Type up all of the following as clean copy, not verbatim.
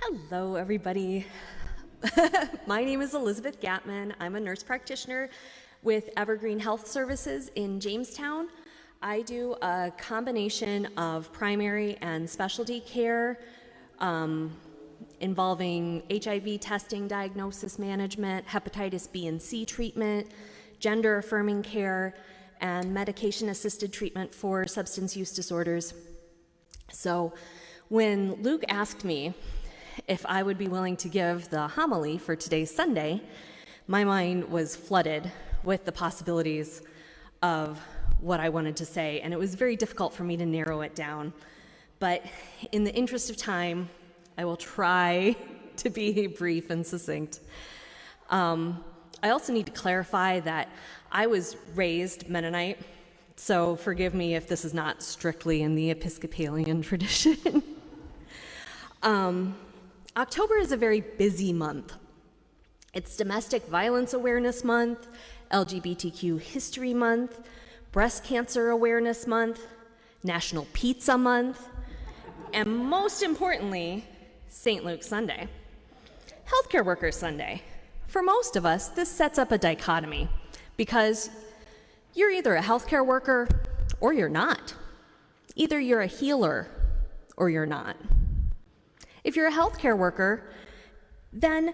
Hello, everybody. My name is Elizabeth Gatman. I'm a nurse practitioner with Evergreen Health Services in Jamestown. I do a combination of primary and specialty care involving HIV testing, diagnosis management, hepatitis B and C treatment, gender-affirming care, and medication-assisted treatment for substance use disorders. So when Luke asked me if I would be willing to give the homily for today's Sunday, my mind was flooded with the possibilities of what I wanted to say, and it was very difficult for me to narrow it down. But in the interest of time, I will try to be brief and succinct. I also need to clarify that I was raised Mennonite, so forgive me if this is not strictly in the Episcopalian tradition. October is a very busy month. It's Domestic Violence Awareness Month, LGBTQ History Month, Breast Cancer Awareness Month, National Pizza Month, and most importantly, St. Luke's Sunday. Healthcare Workers Sunday. For most of us, this sets up a dichotomy because you're either a healthcare worker or you're not. Either you're a healer or you're not. If you're a healthcare worker, then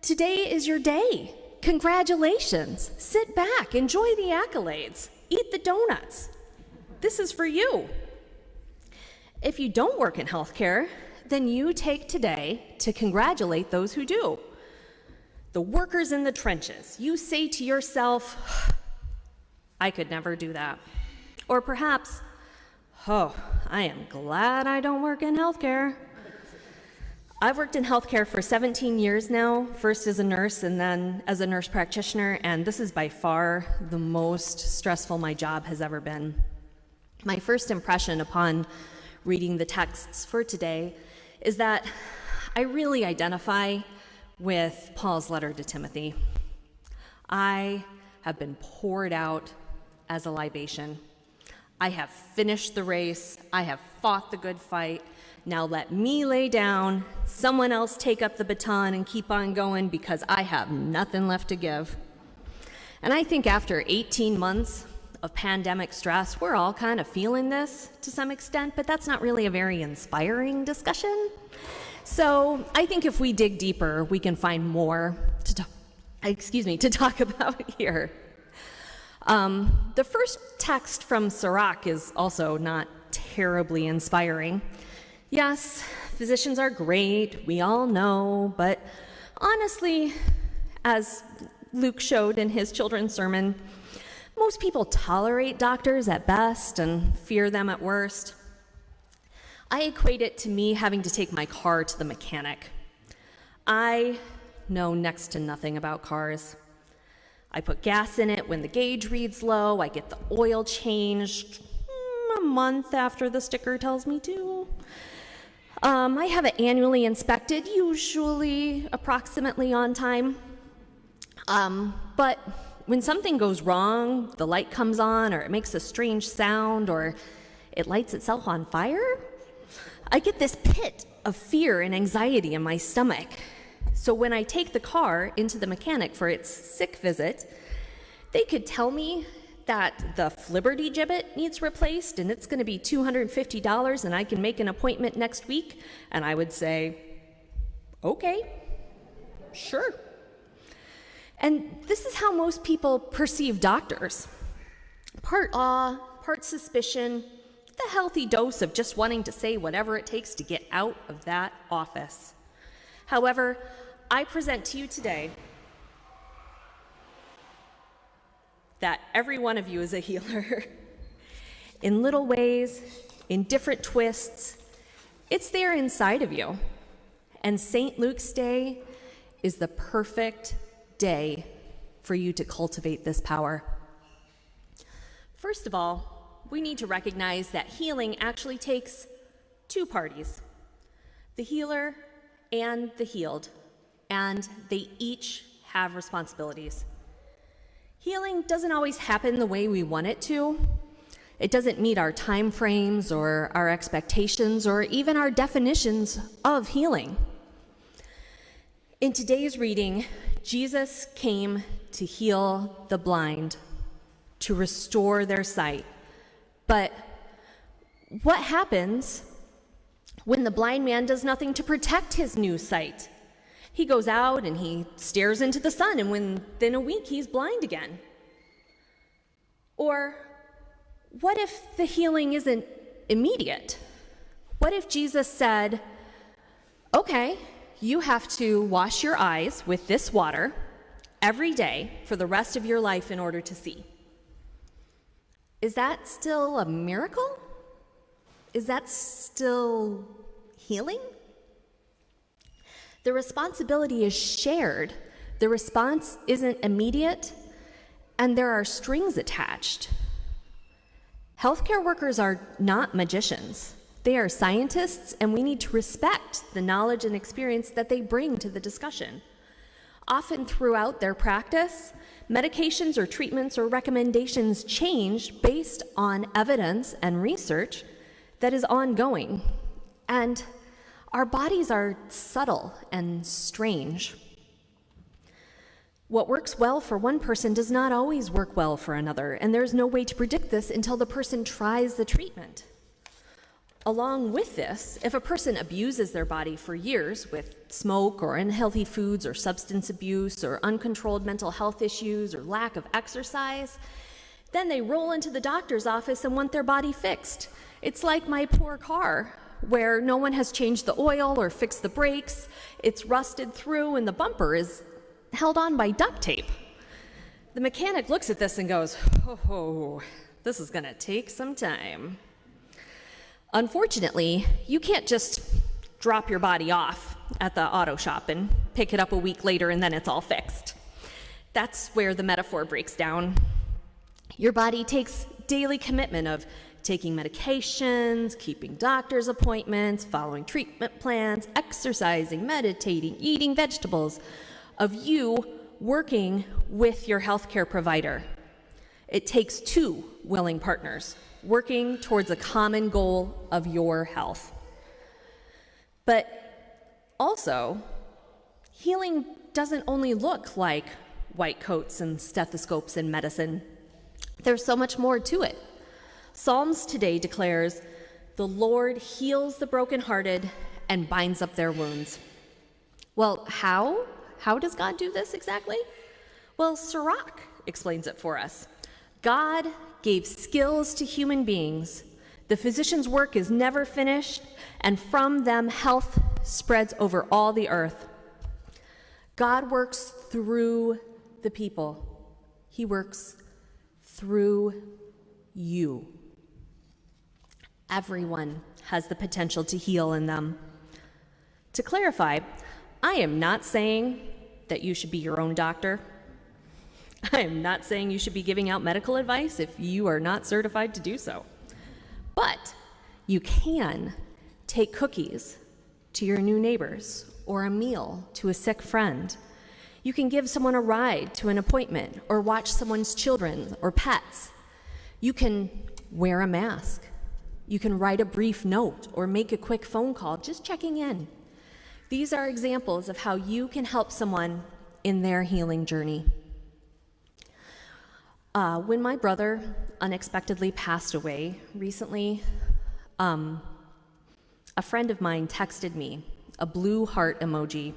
today is your day. Congratulations. Sit back, enjoy the accolades, eat the donuts. This is for you. If you don't work in healthcare, then you take today to congratulate those who do. The workers in the trenches. You say to yourself, I could never do that. Or perhaps, oh, I am glad I don't work in healthcare. I've worked in healthcare for 17 years now, first as a nurse and then as a nurse practitioner, and this is by far the most stressful my job has ever been. My first impression upon reading the texts for today is that I really identify with Paul's letter to Timothy. I have been poured out as a libation. I have finished the race. I have fought the good fight. Now let me lay down, someone else take up the baton and keep on going because I have nothing left to give. And I think after 18 months of pandemic stress, we're all kind of feeling this to some extent, but that's not really a very inspiring discussion. So I think if we dig deeper, we can find more to talk about here. The first text from Sirach is also not terribly inspiring. Yes, physicians are great, we all know, but honestly, as Luke showed in his children's sermon, most people tolerate doctors at best and fear them at worst. I equate it to me having to take my car to the mechanic. I know next to nothing about cars. I put gas in it when the gauge reads low, I get the oil changed a month after the sticker tells me to. I have it annually inspected, usually approximately on time. But when something goes wrong, the light comes on, or it makes a strange sound, or it lights itself on fire, I get this pit of fear and anxiety in my stomach. So when I take the car into the mechanic for its sick visit, they could tell me that the Flibberty gibbet needs replaced and it's going to be $250 and I can make an appointment next week, and I would say, okay, sure. And this is how most people perceive doctors. Part awe, part suspicion, the healthy dose of just wanting to say whatever it takes to get out of that office. However, I present to you today that every one of you is a healer. In little ways, in different twists, it's there inside of you. And St. Luke's Day is the perfect day for you to cultivate this power. First of all, we need to recognize that healing actually takes two parties, the healer and the healed, and they each have responsibilities. Healing doesn't always happen the way we want it to. It doesn't meet our time frames or our expectations or even our definitions of healing. In today's reading, Jesus came to heal the blind, to restore their sight. But what happens when the blind man does nothing to protect his new sight? He goes out and he stares into the sun, and within a week he's blind again. Or what if the healing isn't immediate? What if Jesus said, okay, you have to wash your eyes with this water every day for the rest of your life in order to see? Is that still a miracle? Is that still healing? The responsibility is shared. The response isn't immediate, and there are strings attached. Healthcare workers are not magicians. They are scientists, and we need to respect the knowledge and experience that they bring to the discussion. Often throughout their practice, medications or treatments or recommendations change based on evidence and research that is ongoing. And our bodies are subtle and strange. What works well for one person does not always work well for another, and there's no way to predict this until the person tries the treatment. Along with this, if a person abuses their body for years with smoke or unhealthy foods or substance abuse or uncontrolled mental health issues or lack of exercise, then they roll into the doctor's office and want their body fixed. It's like my poor car, where no one has changed the oil or fixed the brakes. It's rusted through and the bumper is held on by duct tape. The mechanic looks at this and goes, oh, this is gonna take some time. Unfortunately, you can't just drop your body off at the auto shop and pick it up a week later and then it's all fixed. That's where the metaphor breaks down. Your body takes daily commitment of taking medications, keeping doctor's appointments, following treatment plans, exercising, meditating, eating vegetables, of you working with your healthcare provider. It takes two willing partners working towards a common goal of your health. But also, healing doesn't only look like white coats and stethoscopes and medicine. There's so much more to it. Psalms today declares, "The Lord heals the brokenhearted and binds up their wounds." Well, how? How does God do this exactly? Well, Sirach explains it for us. God gave skills to human beings. The physician's work is never finished, and from them health spreads over all the earth. God works through the people. He works through you. Everyone has the potential to heal in them. To clarify, I am not saying that you should be your own doctor. I am not saying you should be giving out medical advice if you are not certified to do so. But you can take cookies to your new neighbors or a meal to a sick friend. You can give someone a ride to an appointment or watch someone's children or pets. You can wear a mask. You can write a brief note or make a quick phone call, just checking in. These are examples of how you can help someone in their healing journey. When my brother unexpectedly passed away recently, a friend of mine texted me a blue heart emoji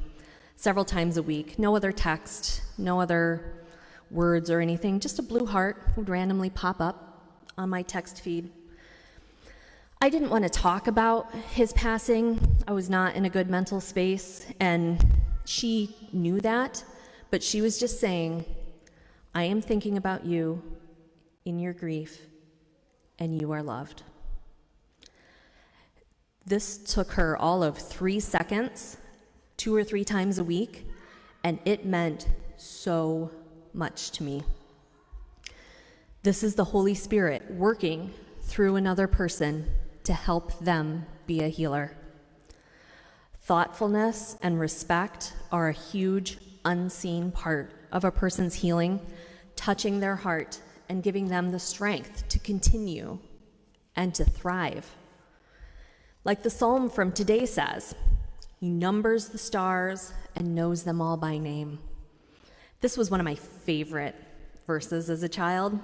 several times a week. No other text, no other words or anything, just a blue heart would randomly pop up on my text feed. I didn't want to talk about his passing. I was not in a good mental space, and she knew that, but she was just saying, I am thinking about you in your grief, and you are loved. This took her all of 3 seconds, 2 or 3 times a week, and it meant so much to me. This is the Holy Spirit working through another person to help them be a healer. Thoughtfulness and respect are a huge unseen part of a person's healing, touching their heart and giving them the strength to continue and to thrive. Like the psalm from today says, He numbers the stars and knows them all by name. This was one of my favorite verses as a child.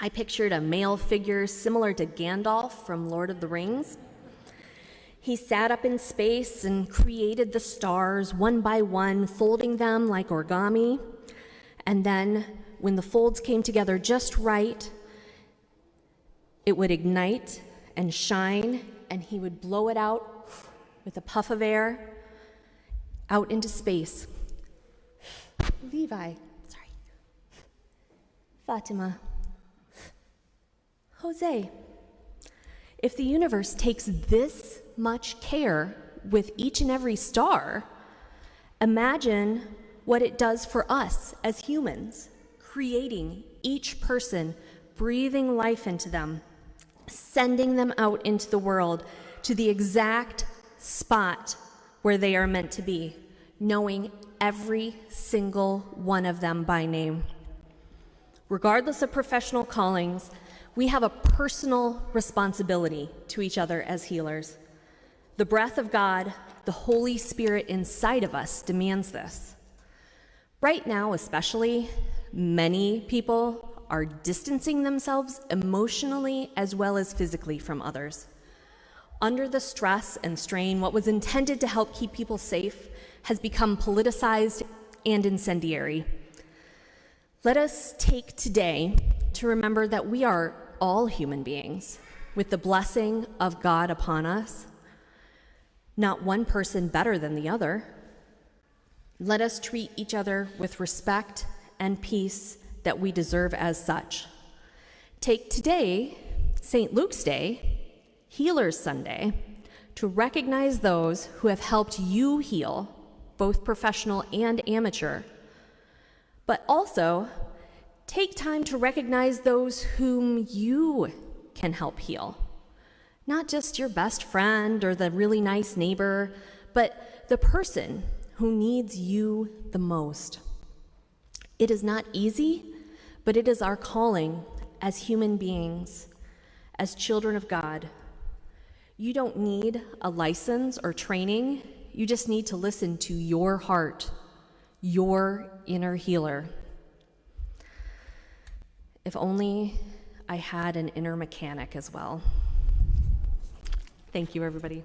I pictured a male figure similar to Gandalf from Lord of the Rings. He sat up in space and created the stars one by one, folding them like origami. And then, when the folds came together just right, it would ignite and shine, and he would blow it out with a puff of air out into space. Levi, sorry. Fatima. Jose. If the universe takes this much care with each and every star, imagine what it does for us as humans, creating each person, breathing life into them, sending them out into the world to the exact spot where they are meant to be, knowing every single one of them by name. Regardless of professional callings, we have a personal responsibility to each other as healers. The breath of God, the Holy Spirit inside of us, demands this. Right now, especially, many people are distancing themselves emotionally as well as physically from others. Under the stress and strain, what was intended to help keep people safe has become politicized and incendiary. Let us take today to remember that we are all human beings with the blessing of God upon us, not one person better than the other. Let us treat each other with respect and peace that we deserve as such. Take today, St. Luke's Day, Healer's Sunday, to recognize those who have helped you heal, both professional and amateur, but also take time to recognize those whom you can help heal. Not just your best friend or the really nice neighbor, but the person who needs you the most. It is not easy, but it is our calling as human beings, as children of God. You don't need a license or training. You just need to listen to your heart, your inner healer. If only I had an inner mechanic as well. Thank you, everybody.